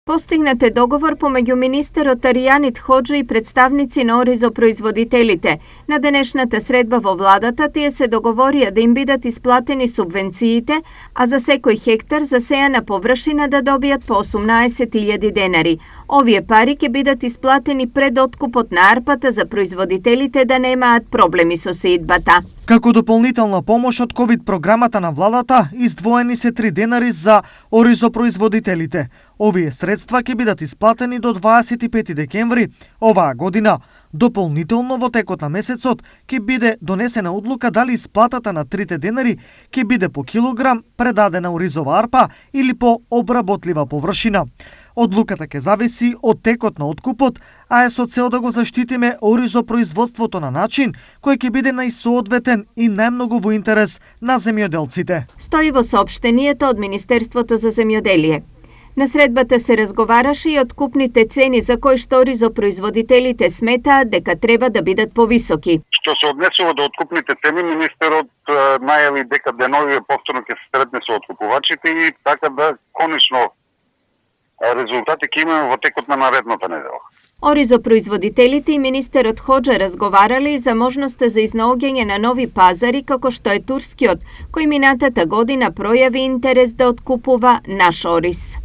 Постигнат е договор помеѓу министерот Аријанит Хоџи и представници на оризопроизводителите. На денешната средба во владата тие се договорија да им бидат исплатени субвенциите, а за секој хектар засејана површина да добијат по 18.000 денари. Овие пари ќе бидат исплатени пред откупот на арпата за производителите да немаат проблеми со сеидбата. Како дополнителна помош од ковид програмата на владата, издвоени се 3 денари за оризопроизводителите. Овие средства ќе бидат исплатени до 25 декември оваа година. Дополнително во текот на месецот ќе биде донесена одлука дали исплатата на 3 денари ќе биде по килограм предадена оризова арпа или по обработлива површина. Одлуката ќе зависи од текот на откупот, а е со цел да го заштитиме оризопроизводството на начин кој ќе биде најсоодветен и најмногу во интерес на земјоделците. Стои во соопштението од Министерството за земјоделие. На средбата се разговараше и откупните цени за кои што оризопроизводителите сметаат дека треба да бидат повисоки. Што се однесува до откупните цени, министерот најави дека деновиве повторно ќе се сретне со откупувачите и така да конечно резултати ќе имаме во текот на наредната недела. Оризопроизводителите и министерот Хоџа разговарале и за можноста за изнаоѓање на нови пазари како што е турскиот, кој минатата година пројави интерес да откупува наш ориз.